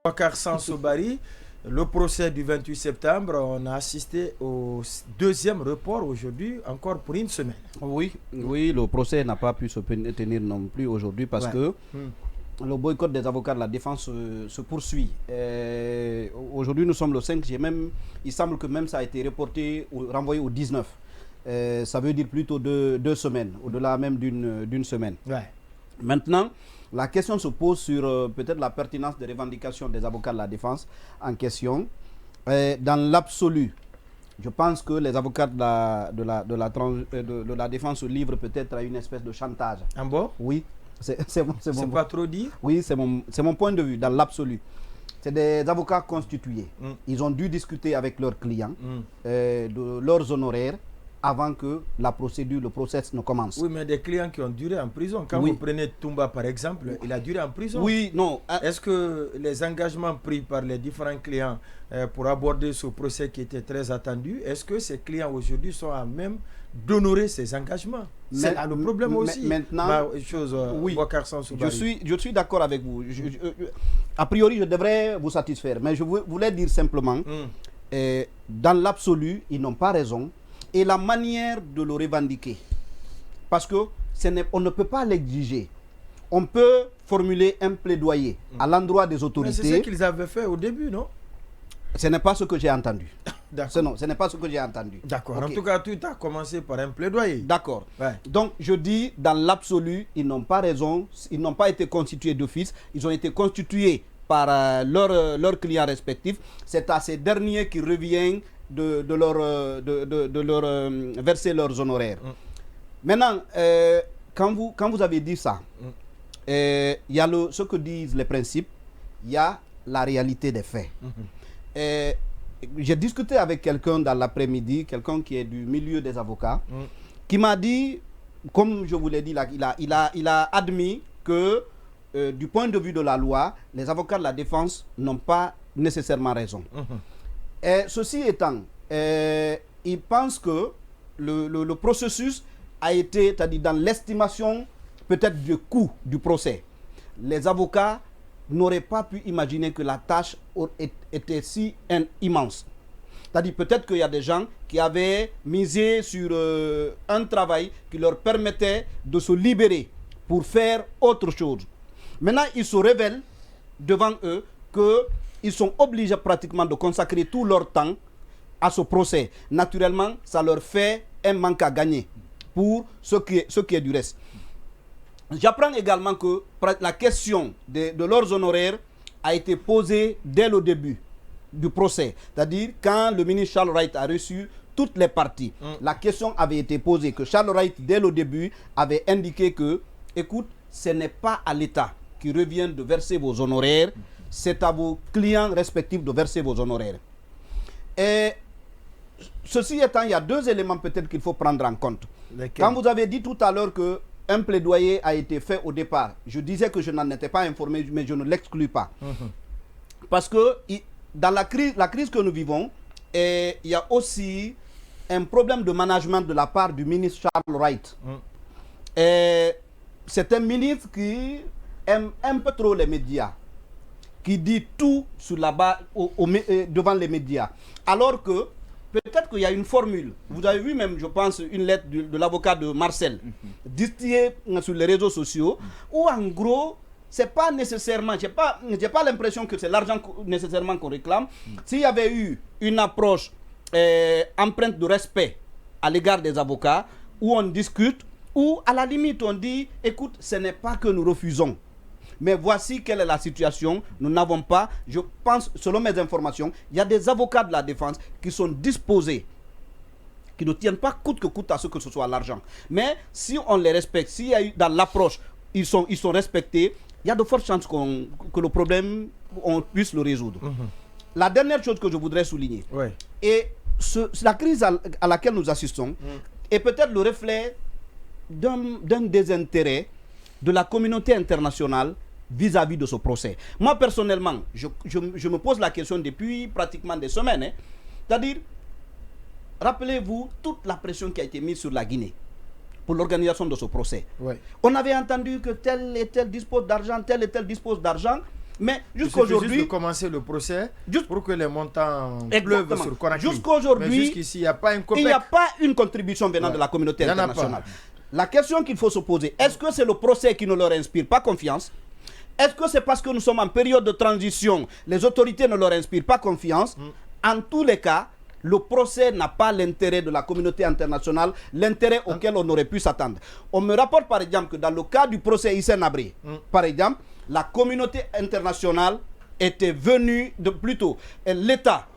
Boubacar Samsobari, le procès du 28 septembre, on a assisté au deuxième report aujourd'hui, encore pour une semaine. Oui, le procès n'a pas pu se tenir non plus aujourd'hui parce que le boycott des avocats de la défense se poursuit. Aujourd'hui, nous sommes le 5, il semble que même ça a été reporté, renvoyé au 19. Ça veut dire plutôt 2 semaines, au-delà même d'une semaine. Ouais. Maintenant, la question se pose sur peut-être la pertinence des revendications des avocats de la défense en question. Dans l'absolu, je pense que les avocats de la défense se livrent peut-être à une espèce de chantage. En bon? Oui. C'est pas trop dit? Oui, c'est mon point de vue, dans l'absolu. C'est des avocats constitués. Ils ont dû discuter avec leurs clients de leurs honoraires avant que la procédure, le process ne commence. Oui, mais des clients qui ont duré en prison. Quand vous prenez Toumba, par exemple, il a duré en prison. Oui, non. Est-ce que les engagements pris par les différents clients pour aborder ce procès qui était très attendu, est-ce que ces clients aujourd'hui sont à même d'honorer ces engagements? C'est le problème aussi. Maintenant, je suis d'accord avec vous. A priori, je devrais vous satisfaire, mais je voulais dire simplement, dans l'absolu, ils n'ont pas raison. Et la manière de le revendiquer, parce que on ne peut pas l'exiger. On peut formuler un plaidoyer à l'endroit des autorités. Mais c'est ce qu'ils avaient fait au début, non? Ce n'est pas ce que j'ai entendu. D'accord. Ce n'est pas ce que j'ai entendu. D'accord. Okay. En tout cas, tout a commencé par un plaidoyer. D'accord. Ouais. Donc, je dis, dans l'absolu, ils n'ont pas raison. Ils n'ont pas été constitués d'office. Ils ont été constitués par leurs clients respectifs. C'est à ces derniers qui revient de leur verser leurs honoraires. Maintenant, quand vous avez dit ça, il y a ce que disent les principes, il y a la réalité des faits. J'ai discuté avec quelqu'un dans l'après-midi, quelqu'un qui est du milieu des avocats, qui m'a dit, comme je vous l'ai dit, il a admis que du point de vue de la loi, les avocats de la défense n'ont pas nécessairement raison. Ceci étant, il pense que le processus a été, c'est-à-dire dans l'estimation peut-être du coût du procès, les avocats n'auraient pas pu imaginer que la tâche était si immense. C'est-à-dire peut-être qu'il y a des gens qui avaient misé sur un travail qui leur permettait de se libérer pour faire autre chose. Maintenant, il se révèle devant eux qu'ils sont obligés pratiquement de consacrer tout leur temps à ce procès. Naturellement, ça leur fait un manque à gagner pour ce qui est du reste. J'apprends également que la question de leurs honoraires a été posée dès le début du procès. C'est-à-dire quand le ministre Charles Wright a reçu toutes les parties, la question avait été posée, que Charles Wright, dès le début, avait indiqué que, écoute, ce n'est pas à l'État qui revient de verser vos honoraires, c'est à vos clients respectifs de verser vos honoraires. Et ceci étant, il y a 2 éléments peut-être qu'il faut prendre en compte. Lesquels? Quand vous avez dit tout à l'heure qu'un plaidoyer a été fait au départ, je disais que je n'en étais pas informé, mais je ne l'exclus pas. Parce que dans la crise que nous vivons, il y a aussi un problème de management de la part du ministre Charles Wright. C'est un ministre qui aime un peu trop les médias, qui dit tout sur devant les médias. Alors que peut-être qu'il y a une formule. Vous avez vu même, je pense, une lettre de l'avocat de Marcel, distillée sur les réseaux sociaux, où en gros, c'est pas nécessairement, j'ai pas l'impression que c'est l'argent nécessairement qu'on réclame. S'il y avait eu une approche empreinte de respect à l'égard des avocats, où on discute, où à la limite on dit, écoute, ce n'est pas que nous refusons, mais voici quelle est la situation. Nous n'avons pas, je pense, selon mes informations, il y a des avocats de la défense qui sont disposés, qui ne tiennent pas coûte que coûte à ce que ce soit l'argent. Mais si on les respecte, s'il y a eu dans l'approche, ils sont respectés, il y a de fortes chances que le problème, on puisse le résoudre. La dernière chose que je voudrais souligner, et la crise à laquelle nous assistons est peut-être le reflet d'un désintérêt de la communauté internationale vis-à-vis de ce procès. Moi, personnellement, je me pose la question depuis pratiquement des semaines. C'est-à-dire, rappelez-vous toute la pression qui a été mise sur la Guinée pour l'organisation de ce procès. On avait entendu que tel et tel dispose d'argent, tel et tel dispose d'argent. Mais jusqu'aujourd'hui, juste de commencer le procès pour que les montants pleuvent sur Conakry. Jusqu'aujourd'hui, mais jusqu'ici, il n'y a pas il n'y a pas une contribution venant de la communauté internationale. La question qu'il faut se poser, est-ce que c'est le procès qui ne leur inspire pas confiance? Est-ce que c'est parce que nous sommes en période de transition, les autorités ne leur inspirent pas confiance? En tous les cas, le procès n'a pas l'intérêt de la communauté internationale, l'intérêt auquel on aurait pu s'attendre. On me rapporte par exemple que dans le cas du procès Hissène Habré, par exemple, la communauté internationale était venue, l'État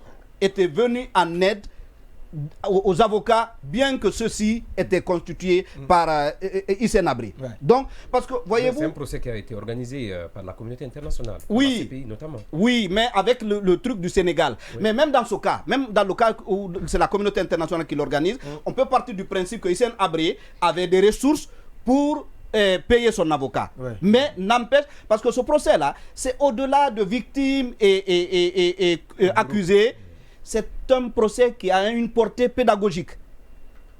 était venu en aide aux avocats, bien que ceux-ci étaient constitués par Hissène Habré. Donc, parce que, voyez-vous... C'est un procès qui a été organisé par la communauté internationale, oui, par ces pays notamment. Oui, mais avec le truc du Sénégal. Oui. Mais même dans ce cas, même dans le cas où c'est la communauté internationale qui l'organise, on peut partir du principe que Hissène Habré avait des ressources pour payer son avocat. Mais n'empêche, parce que ce procès-là, c'est au-delà de victimes et accusés. C'est un procès qui a une portée pédagogique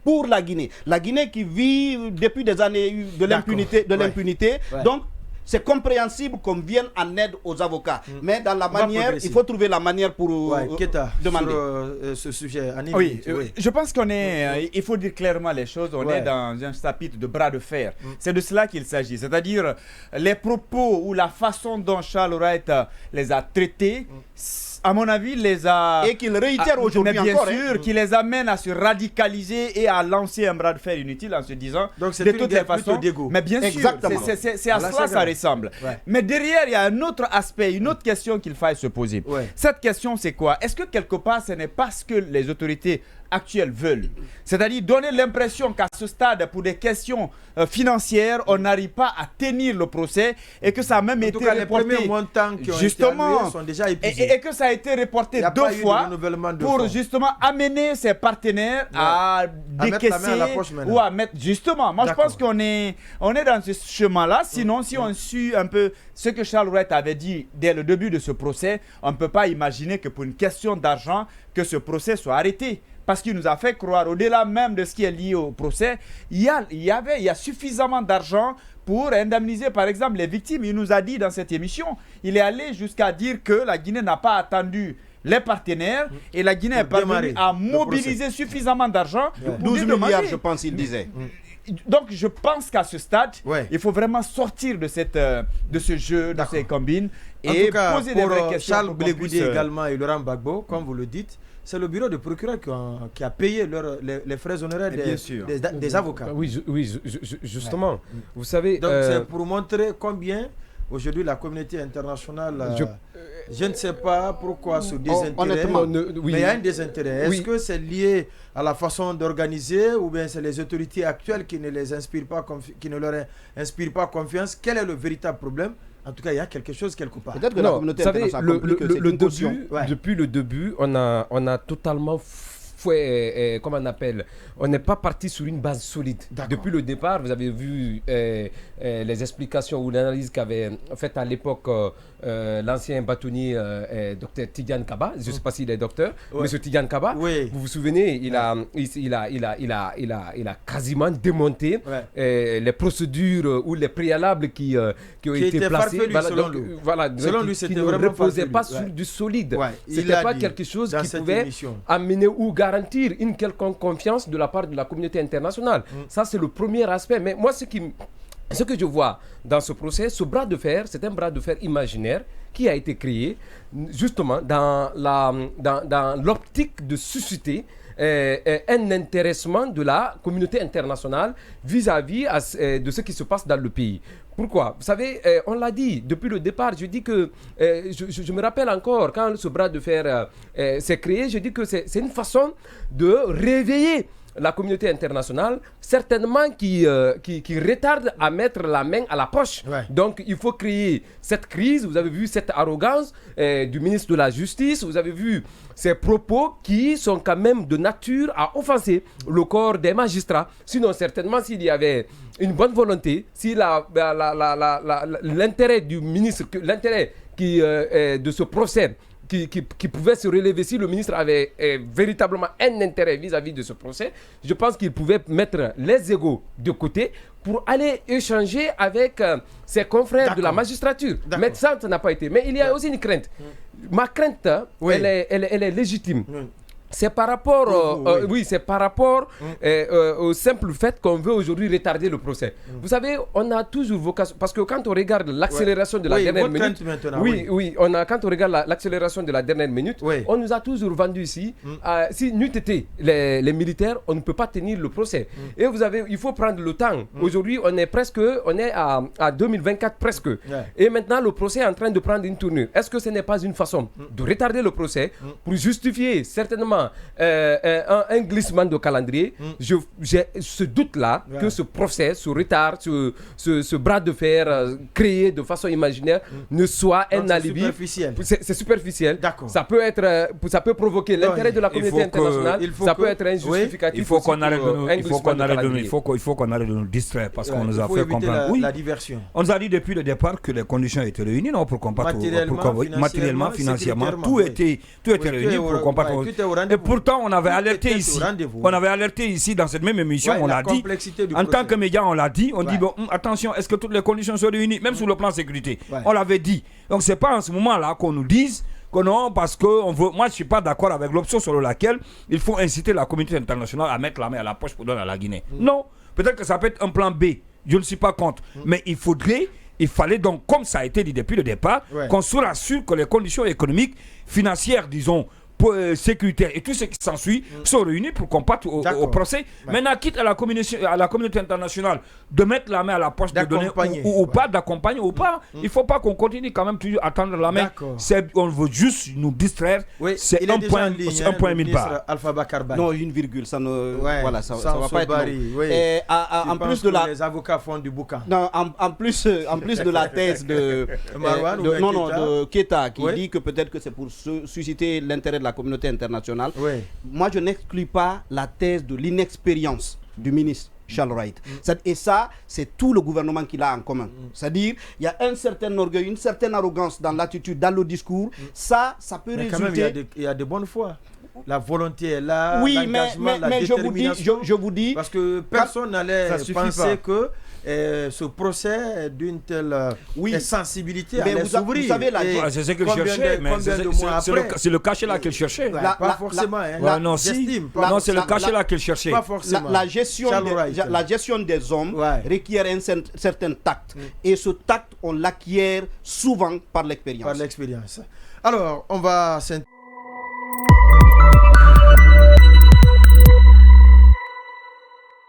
pour la Guinée. La Guinée qui vit depuis des années de l'impunité. Donc, c'est compréhensible qu'on vienne en aide aux avocats. Mais dans la manière, il faut trouver la manière pour demander. Sur ce sujet, oui, je pense qu'on est, il faut dire clairement les choses, on est dans un chapitre de bras de fer. C'est de cela qu'il s'agit. C'est-à-dire, les propos ou la façon dont Charles Wright les a traités, à mon avis, les a... Et qu'il réitère aujourd'hui encore. Bien sûr, qui les amène à se radicaliser et à lancer un bras de fer inutile en se disant... Donc c'est de toutes les façons... Mais bien sûr, c'est à cela ça ressemble. Mais derrière, il y a un autre aspect, une autre question qu'il faille se poser. Cette question, c'est quoi? Est-ce que quelque part, ce n'est pas ce que les autorités actuelles veulent? C'est-à-dire donner l'impression qu'à ce stade, pour des questions financières, on n'arrive pas à tenir le procès et que ça a même été reporté. Les premiers montants qui ont été alloués sont déjà épuisés. Et que ça a été reporté 2 fois pour justement amener ses partenaires à décaisser ou à mettre... Justement, moi je pense qu'on est dans ce chemin-là. Sinon, si on suit un peu ce que Charles Wright avait dit dès le début de ce procès, on ne peut pas imaginer que pour une question d'argent, que ce procès soit arrêté. Parce qu'il nous a fait croire, au-delà même de ce qui est lié au procès, il y a suffisamment d'argent pour indemniser par exemple les victimes. Il nous a dit dans cette émission, il est allé jusqu'à dire que la Guinée n'a pas attendu les partenaires et la Guinée est parvenue à mobiliser suffisamment d'argent. 12 milliards, je pense, il disait. Donc je pense qu'à ce stade, il faut vraiment sortir de ce jeu, de ces combines et poser des vraies questions. Charles Blegoudi également et Laurent Gbagbo, comme vous le dites, c'est le bureau de procureur qui a payé les frais honoraires des avocats. Oui, justement. Vous savez... Donc c'est pour montrer combien aujourd'hui la communauté internationale... Je ne sais pas pourquoi ce désintérêt, mais il y a un désintérêt. Est-ce que c'est lié à la façon d'organiser ou bien c'est les autorités actuelles qui ne leur inspirent pas confiance? Quel est le véritable problème? En tout cas, il y a quelque chose quelque part. Peut-être que la communauté internationale a compris que c'est une caution. Depuis le début, on a totalement comment on appelle, on n'est pas parti sur une base solide. Depuis le départ, vous avez vu les explications ou l'analyse qu'avait faite à l'époque l'ancien bâtonnier docteur Tidiane Kaba. Je ne sais pas s'il est docteur, monsieur Tidiane Kaba. Vous vous souvenez, il a quasiment démonté les procédures ou les préalables qui ont été placés. Selon lui, c'était qui ne reposaient pas sur du solide. Ce n'était pas quelque chose qui pouvait amener ou garantir une quelconque confiance de la part de la communauté internationale. Ça, c'est le premier aspect. Mais moi, ce que je vois dans ce procès, ce bras de fer, c'est un bras de fer imaginaire qui a été créé justement dans l'optique de susciter un intéressement de la communauté internationale vis-à-vis de ce qui se passe dans le pays. Pourquoi? Vous savez, on l'a dit depuis le départ, je dis que, je me rappelle encore, quand ce bras de fer s'est créé, je dis que c'est une façon de réveiller la communauté internationale, certainement qui retarde à mettre la main à la poche. Donc, il faut créer cette crise. Vous avez vu cette arrogance du ministre de la Justice. Vous avez vu ces propos qui sont quand même de nature à offenser le corps des magistrats. Sinon, certainement, s'il y avait une bonne volonté, si l'intérêt du ministre, l'intérêt de ce procès qui pouvait se relever si le ministre avait véritablement un intérêt vis-à-vis de ce procès. Je pense qu'il pouvait mettre les égos de côté pour aller échanger avec ses confrères de la magistrature. Mais ça n'a pas été. Mais il y a aussi une crainte. Ma crainte, elle est légitime. C'est par rapport, c'est par rapport au simple fait qu'on veut aujourd'hui retarder le procès. Vous savez, on a toujours vocation, parce que quand on regarde l'accélération de la dernière minute, quand on regarde l'accélération de la dernière minute, on nous a toujours vendu ici, si n'eût été les militaires, on ne peut pas tenir le procès. Et il faut prendre le temps. Aujourd'hui, on est à 2024 presque. Et maintenant, le procès est en train de prendre une tournure. Est-ce que ce n'est pas une façon de retarder le procès pour justifier certainement un glissement de calendrier? J'ai ce doute-là que ce procès, ce retard, ce bras de fer créé de façon imaginaire ne soit un alibi. C'est superficiel. Ça peut provoquer l'intérêt de la communauté internationale. Ça peut être un justificatif. Il faut qu'on arrête de nous distraire parce qu'on nous a fait comprendre. La diversion. On nous a dit depuis le départ que les conditions étaient réunies pour combattre matériellement, financièrement, tout était réuni pour combattre. Et pourtant, on avait alerté ici dans cette même émission, on l'a dit, en tant que média, on l'a dit, on dit, bon, attention, est-ce que toutes les conditions sont réunies, même sur le plan sécurité. On l'avait dit. Donc, c'est pas en ce moment-là qu'on nous dise que non, parce que moi, je suis pas d'accord avec l'option selon laquelle il faut inciter la communauté internationale à mettre la main à la poche pour donner à la Guinée. Non, peut-être que ça peut être un plan B, je ne suis pas contre, mais il fallait donc, comme ça a été dit depuis le départ, qu'on se rassure que les conditions économiques, financières, disons, sécuritaires et tout ce qui s'ensuit sont réunis pour combattre au procès. Maintenant, quitte à la communauté internationale de mettre la main à la poche, de donner ou pas, d'accompagner ou pas, il ne faut pas qu'on continue quand même toujours à tendre la main. On veut juste nous distraire. C'est un point mille barres. Non, une virgule, ça ne ça va pas être long. En plus de les avocats font du boucan. Non, en plus de la thèse de Keita qui dit que peut-être que c'est pour susciter l'intérêt de la communauté internationale. Moi, je n'exclus pas la thèse de l'inexpérience du ministre Charles Wright. Et ça, c'est tout le gouvernement qui l'a en commun. C'est-à-dire, il y a un certain orgueil, une certaine arrogance dans l'attitude, dans le discours. Ça peut résulter... Quand même, il y a de bonnes fois. La volonté est là, oui, mais je vous dis... Parce que personne n'allait penser que ce procès d'une telle sensibilité allait s'ouvrir. Vous savez, c'est ce qu'il cherchait, mais c'est le cachet là qu'il cherchait. Pas forcément. Non, c'est le cachet là qu'il cherchait. Pas forcément. La gestion des hommes requiert un certain tact. Et ce tact, on l'acquiert souvent par l'expérience. Alors, on va...